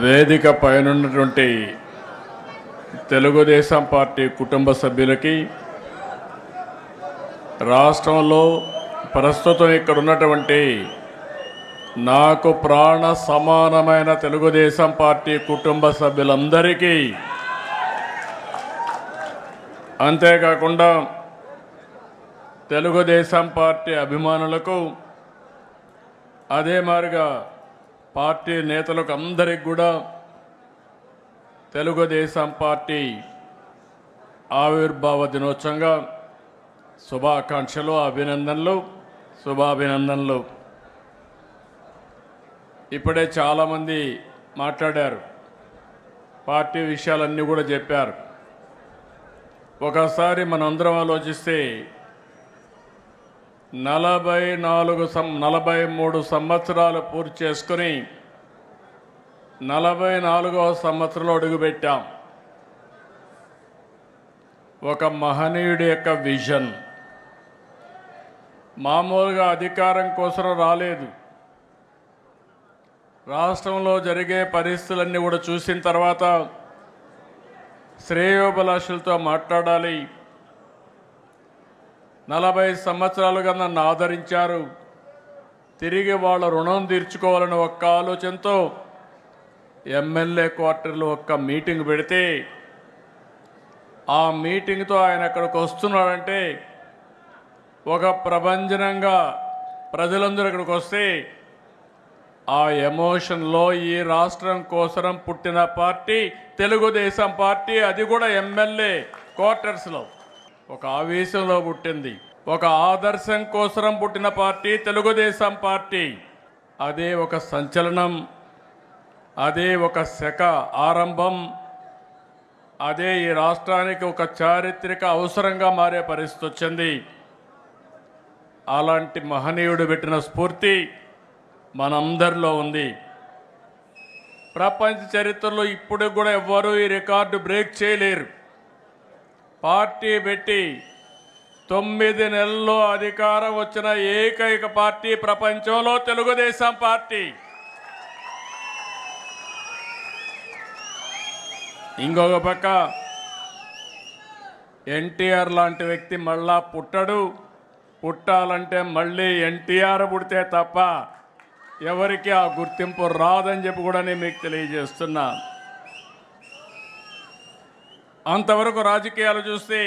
వేదిక పైనున్నటువంటి తెలుగుదేశం పార్టీ కుటుంబ సభ్యులకి, రాష్ట్రంలో ప్రస్తుతం ఇక్కడ ఉన్నటువంటి నాకు ప్రాణ సమానమైన తెలుగుదేశం పార్టీ కుటుంబ సభ్యులందరికీ, అంతేకాకుండా తెలుగుదేశం పార్టీ అభిమానులకు, అదే మాదిరిగా పార్టీ నేతలకు అందరికి కూడా తెలుగుదేశం పార్టీ ఆవిర్భావ దినోత్సవంగా శుభాకాంక్షలు, శుభాభినందనలు. ఇప్పుడే చాలామంది మాట్లాడారు, పార్టీ విషయాలన్నీ కూడా చెప్పారు. ఒకసారి మనందరం ఆలోచిస్తే 43 సంవత్సరాలు పూర్తి చేసుకుని 44వ సంవత్సరంలో అడుగుపెట్టాం. ఒక మహనీయుడి యొక్క విజన్ మామూలుగా అధికారం కోసం రాలేదు. రాష్ట్రంలో జరిగే పరిస్థితులన్నీ కూడా చూసిన తర్వాత శ్రేయోభిలాషులతో మాట్లాడాలి. 40 సంవత్సరాలుగా నన్ను ఆదరించారు, తిరిగి వాళ్ళ రుణం తీర్చుకోవాలని ఒక్క ఆలోచనతో ఎమ్మెల్యే క్వార్టర్లో ఒక్క మీటింగ్ పెడితే, ఆ మీటింగ్తో ఆయన ఎక్కడికి వస్తున్నాడంటే ఒక ప్రభంజనంగా ప్రజలందరూ ఇక్కడికి వస్తే, ఆ ఎమోషన్లో ఈ రాష్ట్రం కోసం పుట్టిన పార్టీ తెలుగుదేశం పార్టీ, అది కూడా ఎమ్మెల్యే క్వార్టర్స్లో ఒక ఆవేశంలో పుట్టింది. ఒక ఆదర్శం కోసం పుట్టిన పార్టీ తెలుగుదేశం పార్టీ. అదే ఒక సంచలనం, అదే ఒక శక ఆరంభం, అదే ఈ రాష్ట్రానికి ఒక చారిత్రక అవసరంగా మారే పరిస్థితి వచ్చింది. అలాంటి మహనీయుడు పెట్టిన స్ఫూర్తి మనందరిలో ఉంది. ప్రపంచ చరిత్రలో ఇప్పుడు కూడా ఎవ్వరూ ఈ రికార్డు బ్రేక్ చేయలేరు. పార్టీ పెట్టి 9 నెలల్లో అధికారం వచ్చిన ఏకైక పార్టీ ప్రపంచంలో తెలుగుదేశం పార్టీ. ఇంకొక పక్క ఎన్టీఆర్ లాంటి వ్యక్తి మళ్ళా పుట్టాలంటే మళ్ళీ ఎన్టీఆర్ పుడితే తప్ప ఎవరికి ఆ గుర్తింపు రాదని చెప్పి కూడా నేను మీకు తెలియజేస్తున్నా. అంతవరకు రాజకీయాలు చూస్తే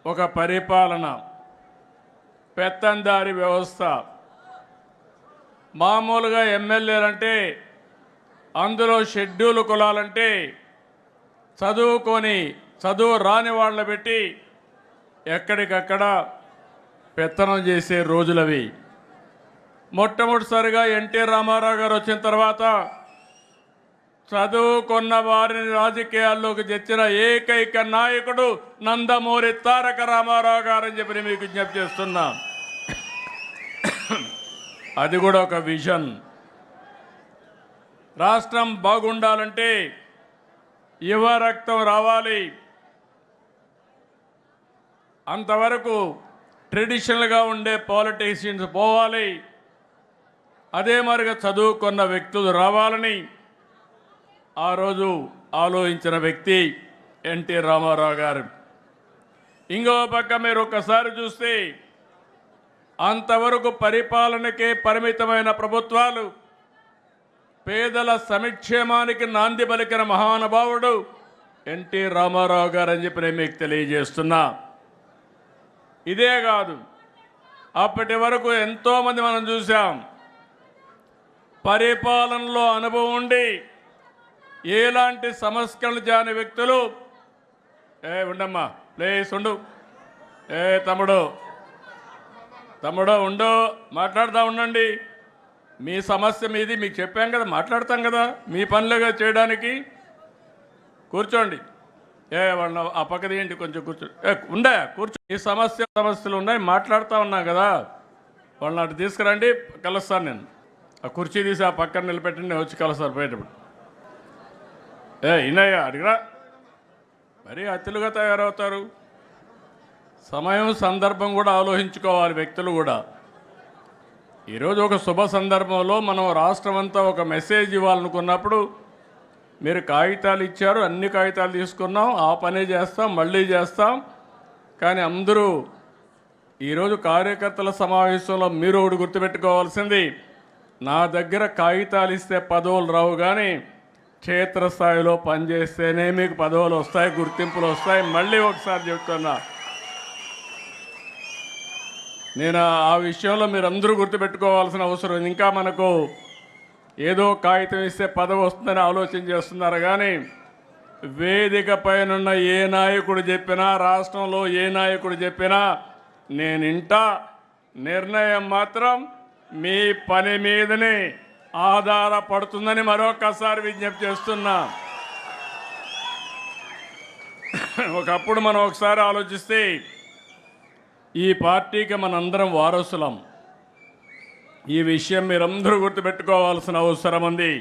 ఒక పరిపాలన, పెత్తందారి వ్యవస్థ. మామూలుగా ఎమ్మెల్యేలంటే అందులో షెడ్యూల్ కులాలంటే చదువు రాని వాళ్ళని పెట్టి ఎక్కడికక్కడ పెత్తనం చేసే రోజులవి. మొట్టమొదటిసారిగా ఎన్టీ రామారావు గారు వచ్చిన తర్వాత చదువుకున్న వారిని రాజకీయాల్లోకి తెచ్చిన ఏకైక నాయకుడు నందమూరి తారక రామారావు గారని చెప్పి మీకు విజ్ఞప్తి చేస్తున్నా. అది కూడా ఒక విజన్. రాష్ట్రం బాగుండాలంటే యువ రక్తం రావాలి. అంతవరకు ట్రెడిషనల్గా ఉండే పాలిటీషియన్స్ పోవాలి. అదే మరిగా చదువుకున్న వ్యక్తులు రావాలని ఆ రోజు ఆలోచించిన వ్యక్తి ఎన్టీ రామారావు గారు. ఇంకో పక్క మీరు ఒక్కసారి చూస్తే అంతవరకు పరిపాలనకే పరిమితమైన ప్రభుత్వాలు పేదల సంక్షేమానికి నాంది పలికిన మహానుభావుడు ఎన్టీ రామారావు గారు అని చెప్పి నేను మీకు తెలియజేస్తున్నా. ఇదే కాదు, అప్పటి వరకు ఎంతోమంది మనం చూసాం పరిపాలనలో అనుభవం ఉండి ఎలాంటి సంస్కరణలు చేయని వ్యక్తులు. ఉండమ్మా, ప్లీజ్ ఉండు. తమ్ముడు ఉండు, మాట్లాడుతూ ఉండండి. మీ సమస్య మీది, మీకు చెప్పాం కదా, మాట్లాడతాం కదా, మీ పనులుగా చేయడానికి. కూర్చోండి. వాళ్ళ ఆ పక్కది ఏంటి, కొంచెం కూర్చో. కూర్చో. ఈ సమస్యలు ఉన్నాయి, మాట్లాడుతూ ఉన్నాం కదా. వాళ్ళని అటు తీసుకురండి, కలుస్తాను నేను. ఆ కుర్చీ తీసి ఆ పక్కన నిలబెట్టండి, నేను వచ్చి కలుస్తాను బయటప్పుడు. ఇన్నయ్య అడిగిరా, మరీ అతిలుగా తయారవుతారు. సమయం సందర్భం కూడా ఆలోచించుకోవాలి వ్యక్తులు కూడా. ఈరోజు ఒక శుభ సందర్భంలో మనం రాష్ట్రం అంతా ఒక మెసేజ్ ఇవ్వాలనుకున్నప్పుడు మీరు కాగితాలు ఇచ్చారు, అన్ని కాగితాలు తీసుకున్నాం, ఆ పనే చేస్తాం, మళ్ళీ చేస్తాం. కానీ అందరూ ఈరోజు కార్యకర్తల సమావేశంలో మీరు ఒకటి గుర్తుపెట్టుకోవాల్సింది, నా దగ్గర కాగితాలు ఇస్తే పదవులు రావు, కానీ క్షేత్రస్థాయిలో పనిచేస్తేనే మీకు పదవులు వస్తాయి, గుర్తింపులు వస్తాయి. మళ్ళీ ఒకసారి చెప్తున్నా, నేను ఆ విషయంలో మీరు అందరూ గుర్తుపెట్టుకోవాల్సిన అవసరం. ఇంకా మనకు ఏదో కాగితం ఇస్తే పదవి వస్తుందని ఆలోచన చేస్తున్నారు, కానీ వేదిక పైనున్న ఏ నాయకుడు చెప్పినా, రాష్ట్రంలో ఏ నాయకుడు చెప్పినా నేను ఇంటా. నిర్ణయం మాత్రం మీ పని మీదనే ఆధారపడుతుందని మరొకసారి విజ్ఞప్తి చేస్తున్నా. ఒకప్పుడు మనం ఒకసారి ఆలోచిస్తే ఈ పార్టీకి మనందరం వారసులం. ఈ విషయం మీరందరూ గుర్తుపెట్టుకోవాల్సిన అవసరం ఉంది.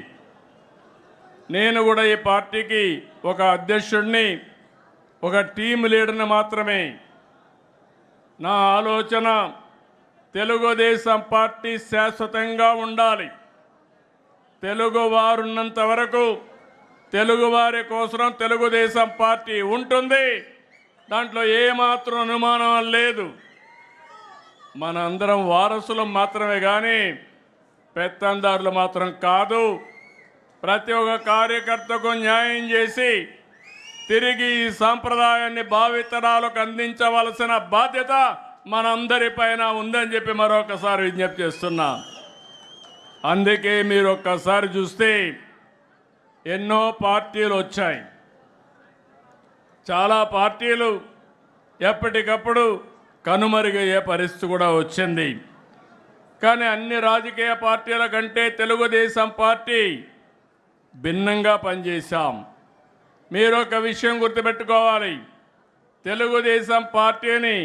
నేను కూడా ఈ పార్టీకి ఒక అధ్యక్షుడిని, ఒక టీం లీడర్ని మాత్రమే. నా ఆలోచన తెలుగుదేశం పార్టీ శాశ్వతంగా ఉండాలి. తెలుగువారున్నంత వరకు తెలుగువారి కోసం తెలుగుదేశం పార్టీ ఉంటుంది. దాంట్లో ఏమాత్రం అనుమానం లేదు. మన అందరం వారసులం మాత్రమే, కానీ పెత్తందారులు మాత్రం కాదు. ప్రతి ఒక్క కార్యకర్తకు న్యాయం చేసి తిరిగి ఈ సాంప్రదాయాన్ని భావితరాలకు అందించవలసిన బాధ్యత మనందరిపైన ఉందని చెప్పి మరొకసారి విజ్ఞప్తి చేస్తున్నా. అందుకే మీరు ఒక్కసారి చూస్తే ఎన్నో పార్టీలు వచ్చాయి. చాలా పార్టీలు ఎప్పటికప్పుడు కనుమరుగయ్యే పరిస్థితి కూడా వచ్చింది. కానీ అన్ని రాజకీయ పార్టీల కంటే తెలుగుదేశం పార్టీ భిన్నంగా పనిచేశాం. మీరు ఒక విషయం గుర్తుపెట్టుకోవాలి, తెలుగుదేశం పార్టీని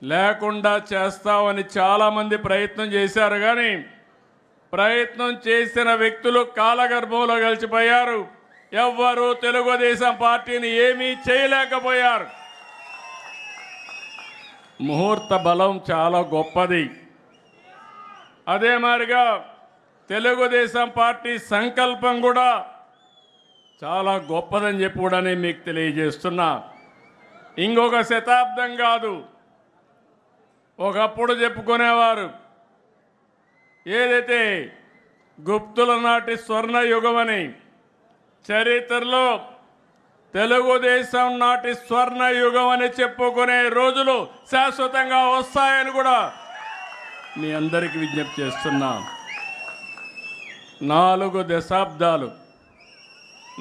లేకుండా చేస్తామని చాలామంది ప్రయత్నం చేశారు, కానీ ప్రయత్నం చేసిన వ్యక్తులు కాలగర్భంలో కలిసిపోయారు. ఎవ్వరూ తెలుగుదేశం పార్టీని ఏమీ చేయలేకపోయారు. ముహూర్త బలం చాలా గొప్పది. అదే మాదిరిగా తెలుగుదేశం పార్టీ సంకల్పం కూడా చాలా గొప్పదని చెప్పి కూడా నేను మీకు తెలియజేస్తున్నా. ఇంకొక శతాబ్దం కాదు, ఒకప్పుడు చెప్పుకునేవారు ఏదైతే గుప్తుల నాటి స్వర్ణ యుగమని, చరిత్రలో తెలుగుదేశం నాటి స్వర్ణ యుగం అని చెప్పుకునే రోజులు శాశ్వతంగా వస్తాయని కూడా మీ అందరికీ విజ్ఞప్తి చేస్తున్నా. 4 దశాబ్దాలు,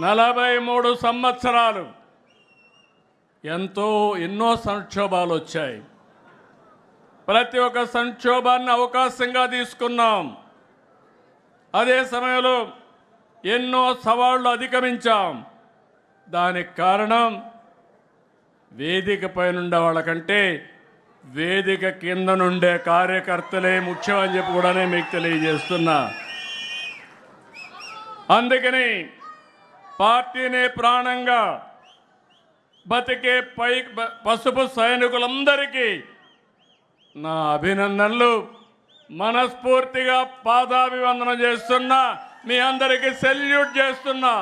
43 సంవత్సరాలు ఎన్నో సంక్షోభాలు వచ్చాయి. ప్రతి ఒక్క సంక్షోభాన్ని అవకాశంగా తీసుకున్నాం. అదే సమయంలో ఎన్నో సవాళ్లు అధిగమించాం. దానికి కారణం వేదిక పైనుండే వాళ్ళకంటే వేదిక కింద నుండే కార్యకర్తలే ముఖ్యం అని చెప్పి కూడా మీకు తెలియజేస్తున్నా. అందుకని పార్టీని ప్రాణంగా బతికే పసుపు సైనికులందరికీ నా అభినందనలు. మనస్ఫూర్తిగా పాదాభివందనం చేస్తున్నా. మీ అందరికీ సెల్యూట్ చేస్తున్నా.